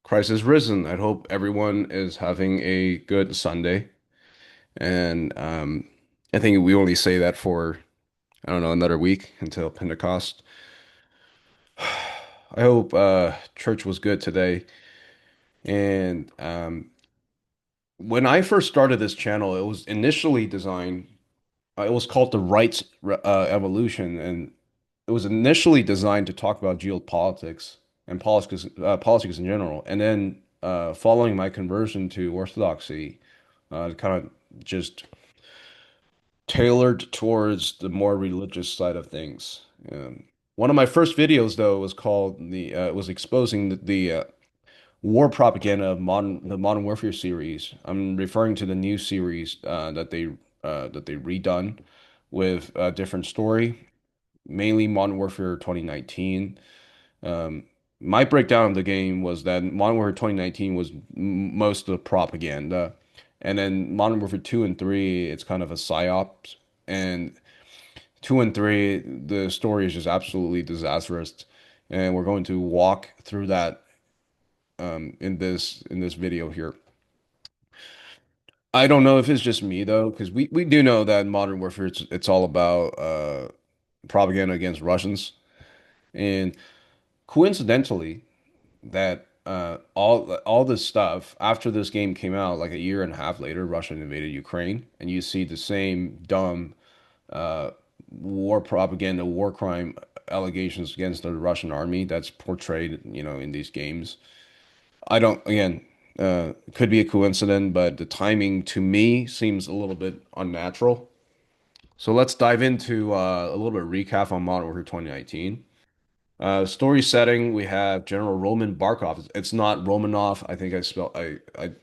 Christ has risen. I hope everyone is having a good Sunday. And I think we only say that for, I don't know, another week until Pentecost. I hope church was good today. And when I first started this channel, it was initially designed, it was called the Rights Evolution. And it was initially designed to talk about geopolitics and politics in general. And then following my conversion to Orthodoxy, kind of just tailored towards the more religious side of things. One of my first videos, though, was called was exposing the war propaganda of the Modern Warfare series. I'm referring to the new series that they redone with a different story, mainly Modern Warfare 2019. Um, my breakdown of the game was that Modern Warfare 2019 was most of the propaganda, and then Modern Warfare 2 and 3, it's kind of a psyops. And 2 and 3, the story is just absolutely disastrous. And we're going to walk through that in this video here. I don't know if it's just me though, because we do know that in Modern Warfare it's all about propaganda against Russians. And coincidentally, that all this stuff after this game came out, like a year and a half later, Russia invaded Ukraine, and you see the same dumb uh, war propaganda, war crime allegations against the Russian army that's portrayed, in these games. I don't, again, could be a coincidence, but the timing to me seems a little bit unnatural. So let's dive into a little bit of recap on Modern Warfare 2019. Story setting, we have General Roman Barkov. It's not Romanov. I think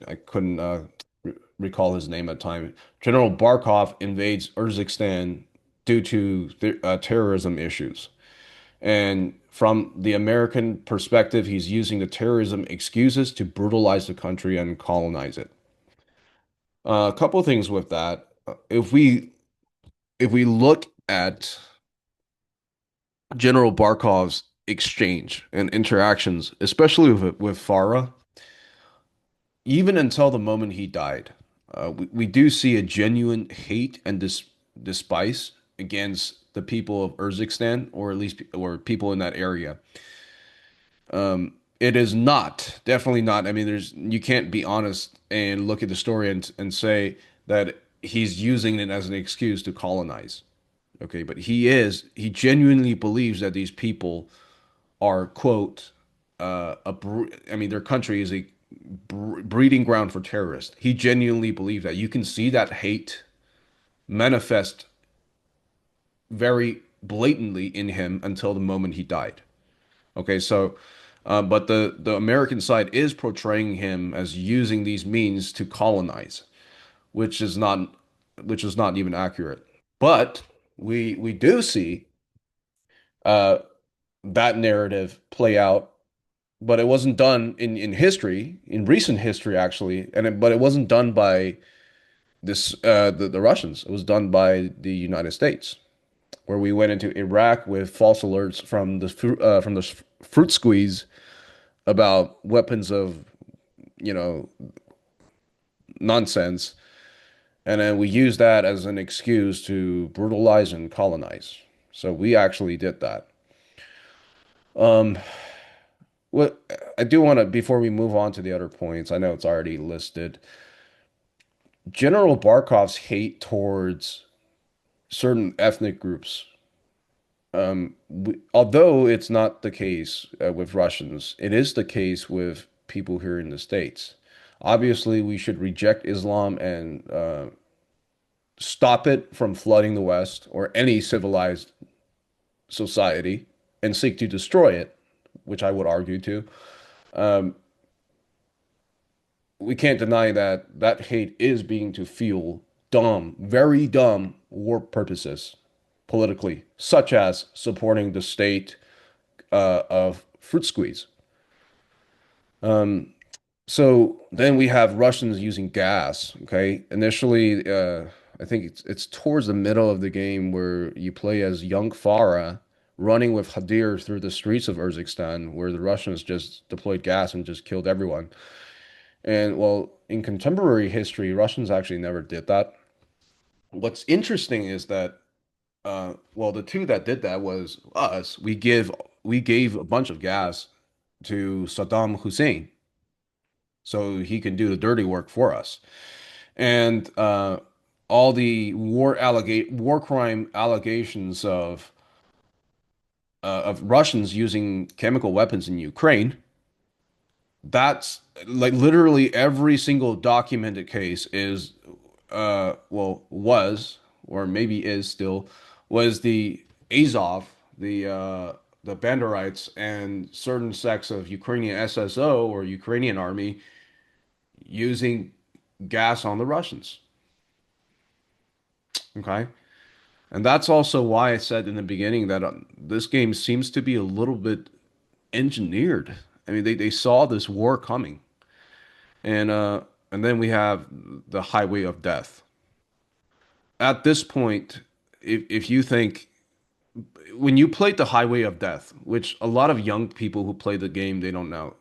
I couldn't recall his name at the time. General Barkov invades Urzikstan due to terrorism issues. And from the American perspective, he's using the terrorism excuses to brutalize the country and colonize it. A couple of things with that. If we look at General Barkov's exchange and interactions, especially with Farah, even until the moment he died, we do see a genuine hate and despise against the people of Urzikstan, or at least or people in that area. It is not, definitely not. I mean, you can't be honest and look at the story and say that he's using it as an excuse to colonize. Okay, but he genuinely believes that these people are, quote, I mean, their country is a breeding ground for terrorists. He genuinely believes that. You can see that hate manifest very blatantly in him until the moment he died. Okay, so, but the American side is portraying him as using these means to colonize, which is not which is not even accurate. But we do see uh, that narrative play out, but it wasn't done in history, in recent history actually, but it wasn't done by the Russians. It was done by the United States, where we went into Iraq with false alerts from the fruit squeeze about weapons of, you know, nonsense, and then we used that as an excuse to brutalize and colonize. So we actually did that. Um, what I do want to, before we move on to the other points, I know it's already listed. General Barkov's hate towards certain ethnic groups, although it's not the case with Russians, it is the case with people here in the States. Obviously, we should reject Islam and stop it from flooding the West or any civilized society and seek to destroy it, which I would argue too. Um, we can't deny that that hate is being to fuel dumb, very dumb war purposes politically, such as supporting the state of fruit squeeze. Um, so then we have Russians using gas. Okay, initially, I think it's towards the middle of the game where you play as young Farah. running with Hadir through the streets of Urzikstan, where the Russians just deployed gas and just killed everyone. And well, in contemporary history, Russians actually never did that. What's interesting is that well, the two that did that was us. We gave a bunch of gas to Saddam Hussein so he can do the dirty work for us. And all the war crime allegations of Russians using chemical weapons in Ukraine, that's like literally every single documented case is well was or maybe is still was the Azov, the Banderites and certain sects of Ukrainian SSO or Ukrainian army using gas on the Russians. Okay. And that's also why I said in the beginning that this game seems to be a little bit engineered. I mean, they saw this war coming. And then we have the Highway of Death. At this point, if you think when you played the Highway of Death, which a lot of young people who play the game they don't know,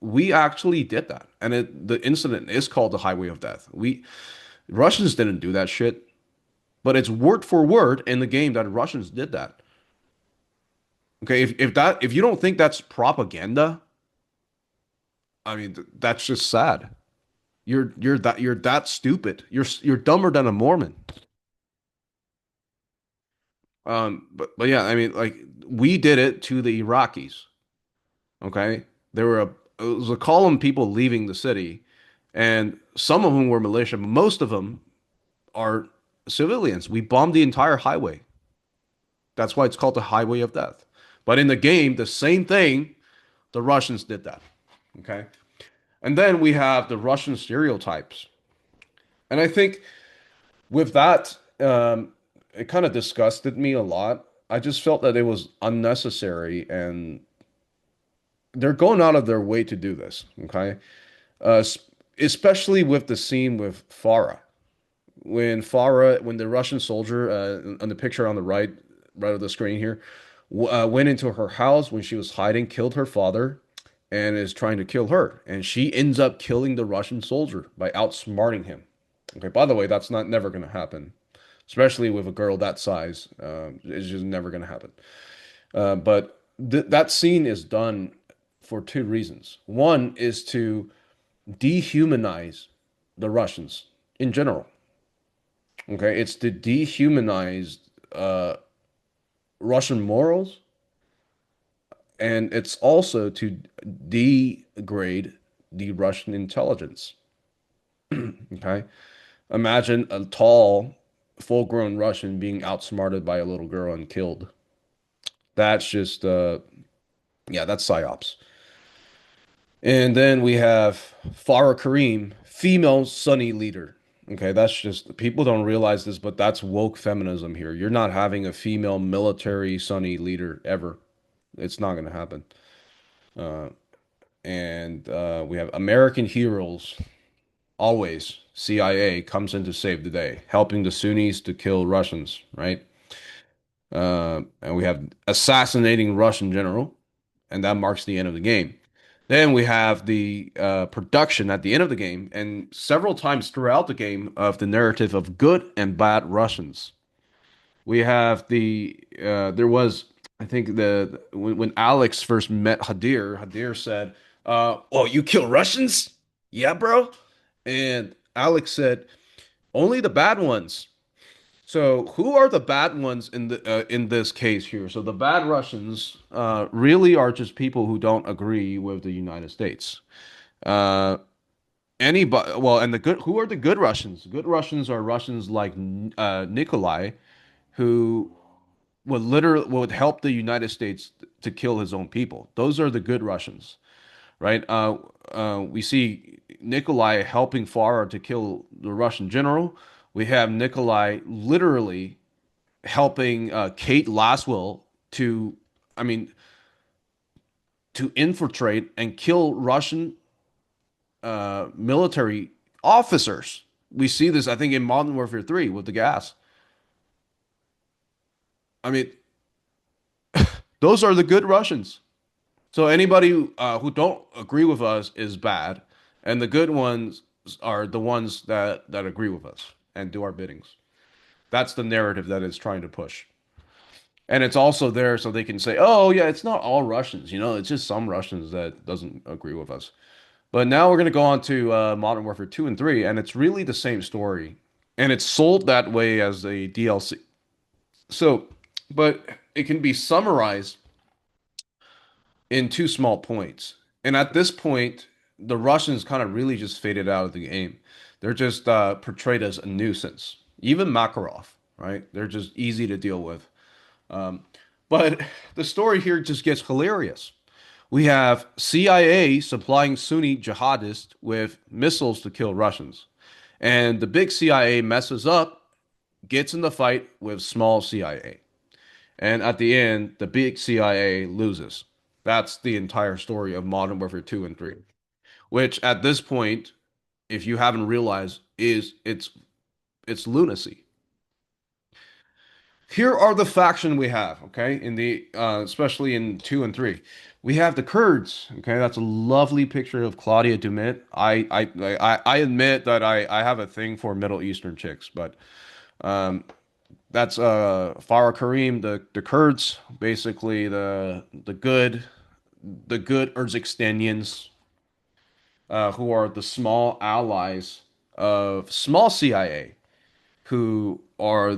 we actually did that, and the incident is called the Highway of Death. We Russians didn't do that shit, but it's word for word in the game that Russians did that. Okay, if you don't think that's propaganda, I mean that's just sad. You're that stupid. You're dumber than a Mormon. But yeah, I mean, like we did it to the Iraqis. Okay, there were it was a column of people leaving the city, and some of them were militia, but most of them are civilians. We bombed the entire highway. That's why it's called the Highway of Death. But in the game, the same thing, the Russians did that. Okay, and then we have the Russian stereotypes, and I think with that, it kind of disgusted me a lot. I just felt that it was unnecessary and they're going out of their way to do this, okay? Uh, Especially with the scene with Farah. When the Russian soldier, on the picture on the right of the screen here, went into her house when she was hiding, killed her father, and is trying to kill her. And she ends up killing the Russian soldier by outsmarting him. Okay, by the way, that's not never going to happen, especially with a girl that size. It's just never going to happen. But th that scene is done for two reasons. One is to dehumanize the Russians in general. Okay, it's to dehumanize uh, Russian morals, and it's also to degrade the Russian intelligence. Okay, imagine a tall, full-grown Russian being outsmarted by a little girl and killed. That's just yeah, that's psyops. And then we have Farah Kareem, female Sunni leader. Okay, that's just people don't realize this, but that's woke feminism here. You're not having a female military Sunni leader ever. It's not going to happen. Uh, and we have American heroes, always. CIA comes in to save the day, helping the Sunnis to kill Russians, right? And we have assassinating Russian general, and that marks the end of the game. Then we have the production at the end of the game, and several times throughout the game of the narrative of good and bad Russians. We have there was I think when Alex first met Hadir, Hadir said, "Oh, you kill Russians? Yeah, bro." And Alex said, "Only the bad ones." So, who are the bad ones in this case here? So, the bad Russians really are just people who don't agree with the United States. Uh, anybody, well, and the good, who are the good Russians? Good Russians are Russians like Nikolai, who would help the United States to kill his own people. Those are the good Russians, right? We see Nikolai helping Farah to kill the Russian general. We have Nikolai literally helping Kate Laswell to, I mean, to infiltrate and kill Russian military officers. We see this, I think, in Modern Warfare 3 with the gas. I mean, Those are the good Russians. So anybody who don't agree with us is bad, and the good ones are the ones that agree with us and do our biddings. That's the narrative that it's trying to push. And it's also there so they can say, "Oh yeah, it's not all Russians, it's just some Russians that doesn't agree with us." But now we're going to go on to Modern Warfare 2 and 3, and it's really the same story. And it's sold that way as a DLC. So, but it can be summarized in two small points. And at this point, the Russians kind of really just faded out of the game. They're just portrayed as a nuisance. Even Makarov, right? They're just easy to deal with. Um, but the story here just gets hilarious. We have CIA supplying Sunni jihadists with missiles to kill Russians. And the big CIA messes up, gets in the fight with small CIA. And at the end, the big CIA loses. That's the entire story of Modern Warfare 2 and 3, which at this point, if you haven't realized, is it's lunacy. Here are the faction we have, okay? In the especially in 2 and 3. We have the Kurds, okay? That's a lovely picture of Claudia Dumit. I admit that I have a thing for Middle Eastern chicks, but um that's Farah Karim, the Kurds, basically the good Urzikshtanians, who are the small allies of small CIA, who are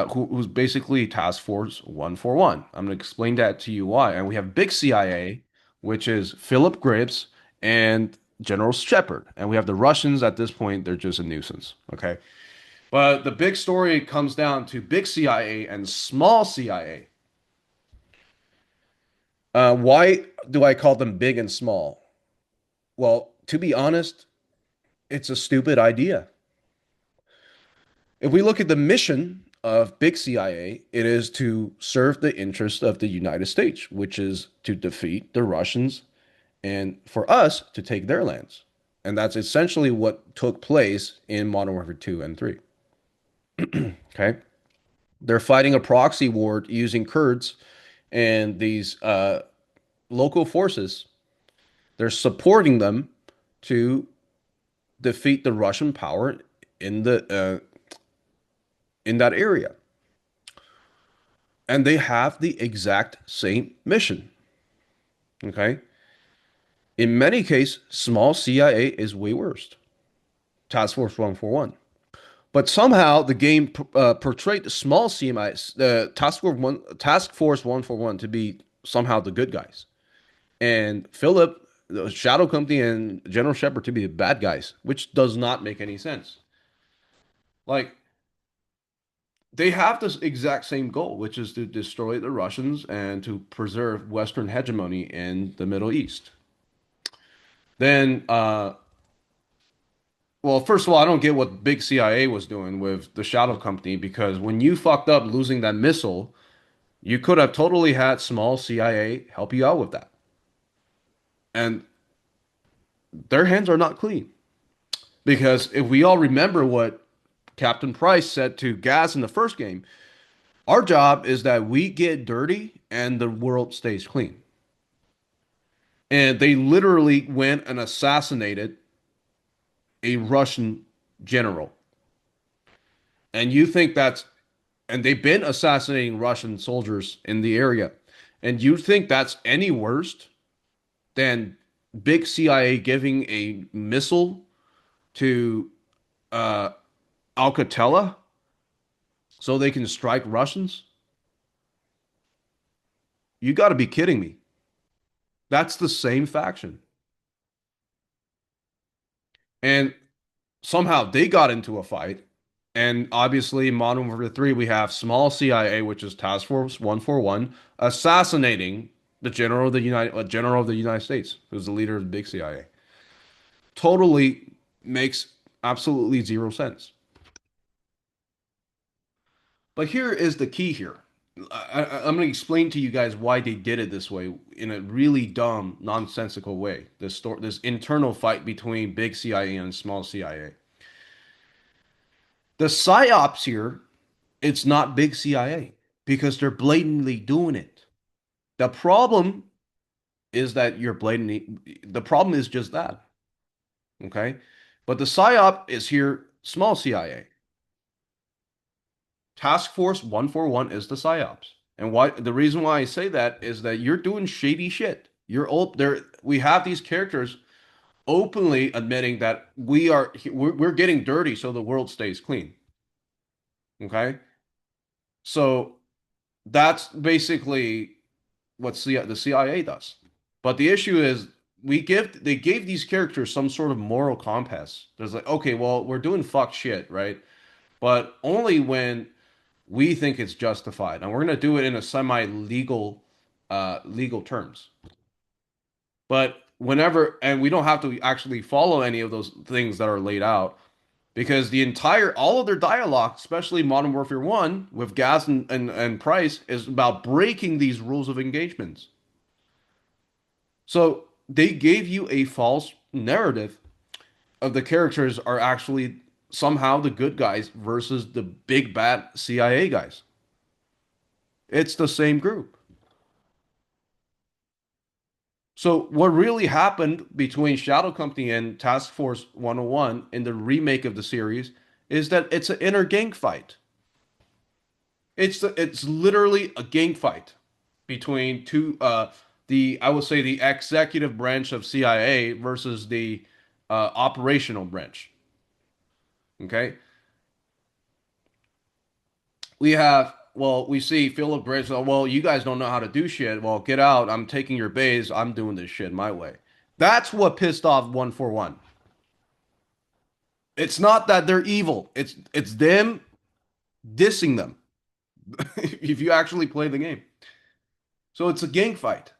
who's basically Task Force 141. I'm going to explain that to you why. And we have big CIA, which is Philip Gribbs and General Shepard. And we have the Russians at this point, they're just a nuisance. Okay. But the big story comes down to big CIA and small CIA. Why do I call them big and small? Well, to be honest, it's a stupid idea. If we look at the mission of big CIA, it is to serve the interest of the United States, which is to defeat the Russians and for us to take their lands. And that's essentially what took place in Modern Warfare 2 and 3. Okay. They're fighting a proxy war using Kurds and these local forces. They're supporting them to defeat the Russian power in that area. And they have the exact same mission. Okay. In many cases, small CIA is way worse. Task Force 141. But somehow the game portrayed the small CMI, Task Force 141, to be somehow the good guys, and Philip, the Shadow Company, and General Shepard to be the bad guys, which does not make any sense. Like they have this exact same goal, which is to destroy the Russians and to preserve Western hegemony in the Middle East. Then, well, first of all, I don't get what big CIA was doing with the Shadow Company because when you fucked up losing that missile, you could have totally had small CIA help you out with that. And their hands are not clean. Because if we all remember what Captain Price said to Gaz in the first game, our job is that we get dirty and the world stays clean. And they literally went and assassinated a Russian general. And you think and they've been assassinating Russian soldiers in the area. And you think that's any worse than big CIA giving a missile to uh, Alcatela so they can strike Russians? You got to be kidding me. That's the same faction. And somehow they got into a fight. And obviously, in Modern Warfare 3, we have small CIA, which is Task Force 141, assassinating the general of the United States, who's the leader of the big CIA. Totally makes absolutely zero sense. But here is the key here. I'm going to explain to you guys why they did it this way in a really dumb, nonsensical way. This internal fight between big CIA and small CIA. The psyops here, it's not big CIA because they're blatantly doing it. The problem is that you're blatantly, the problem is just that, okay? But the PSYOP is here, small CIA. Task Force 141 is the PSYOPs. And why the reason why I say that is that you're doing shady shit. You're old there. We have these characters openly admitting that we're getting dirty so the world stays clean. Okay? So that's basically what the CIA does. But the issue is they gave these characters some sort of moral compass. There's like, okay, well, we're doing fuck shit, right? But only when we think it's justified, and we're gonna do it in a semi-legal, legal terms. But whenever, and we don't have to actually follow any of those things that are laid out, because all of their dialogue, especially Modern Warfare 1 with Gas and Price, is about breaking these rules of engagements. So they gave you a false narrative of the characters are actually somehow the good guys versus the big bad CIA guys. It's the same group. So what really happened between Shadow Company and Task Force 101 in the remake of the series is that it's an inner gang fight. It's literally a gang fight between the I would say the executive branch of CIA versus the operational branch. Okay, we see Philip Graves. Well, you guys don't know how to do shit. Well, get out. I'm taking your base. I'm doing this shit my way. That's what pissed off 141. It's not that they're evil. It's them dissing them. If you actually play the game. So it's a gang fight.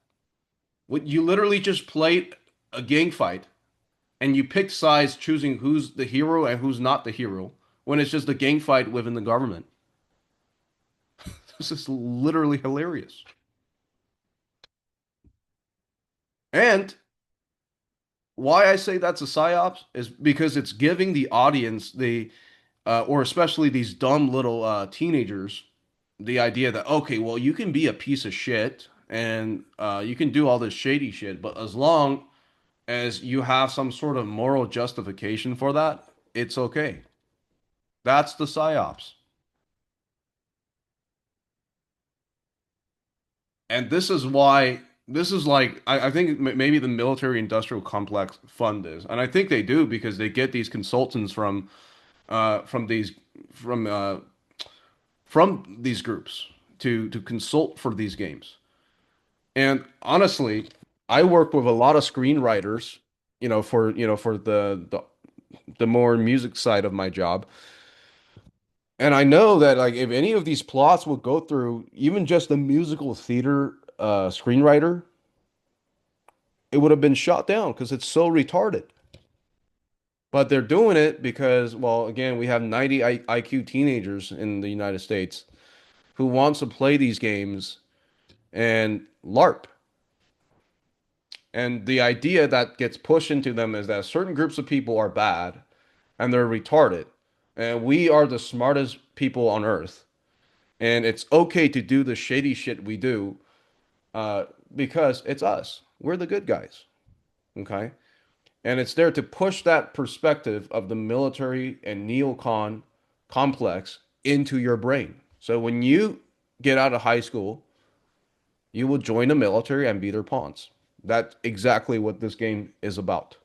What you literally just played a gang fight and you pick sides choosing who's the hero and who's not the hero when it's just a gang fight within the government. This is literally hilarious. And why I say that's a psyops is because it's giving the audience or especially these dumb little teenagers the idea that okay, well, you can be a piece of shit and you can do all this shady shit, but as long as you have some sort of moral justification for that, it's okay. That's the psyops. And this is why this is like I think maybe the military industrial complex fund is, and I think they do because they get these consultants from these from uh, from these groups to consult for these games. And honestly, I work with a lot of screenwriters, for the more music side of my job. And I know that like if any of these plots would go through even just the musical theater screenwriter, it would have been shot down because it's so retarded. But they're doing it because, well, again, we have 90 IQ teenagers in the United States who wants to play these games and LARP. And the idea that gets pushed into them is that certain groups of people are bad and they're retarded, and we are the smartest people on earth. And it's okay to do the shady shit we do uh, because it's us. We're the good guys. Okay. And it's there to push that perspective of the military and neocon complex into your brain. So when you get out of high school, you will join the military and be their pawns. That's exactly what this game is about.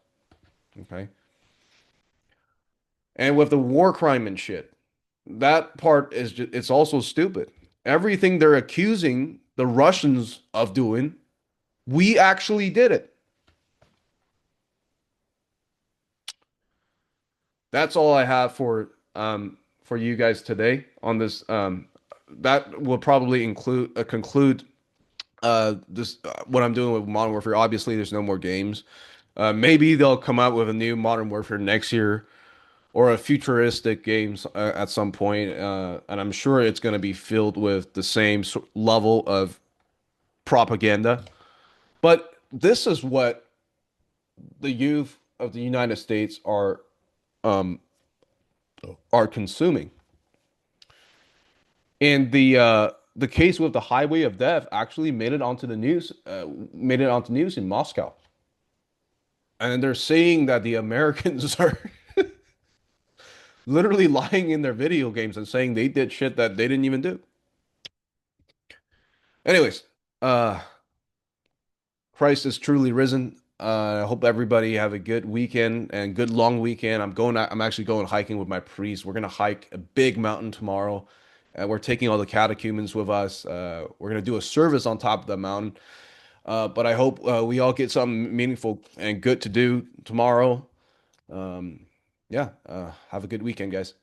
Okay. And with the war crime and shit, that part is just, it's also stupid. Everything they're accusing the Russians of doing, we actually did it. That's all I have for you guys today on this. That will probably conclude this what I'm doing with Modern Warfare. Obviously, there's no more games. Maybe they'll come out with a new Modern Warfare next year or a futuristic games at some point, and I'm sure it's going to be filled with the same level of propaganda. But this is what the youth of the United States um, are consuming. And the case with the Highway of Death actually made it onto the news, made it onto news in Moscow. And they're saying that the Americans are literally lying in their video games and saying they did shit that they didn't even do. Anyways, uh, Christ is truly risen. I hope everybody have a good weekend and good long weekend. I'm actually going hiking with my priest. We're gonna hike a big mountain tomorrow. We're taking all the catechumens with us. We're gonna do a service on top of the mountain. But I hope we all get something meaningful and good to do tomorrow. Um, yeah, have a good weekend, guys.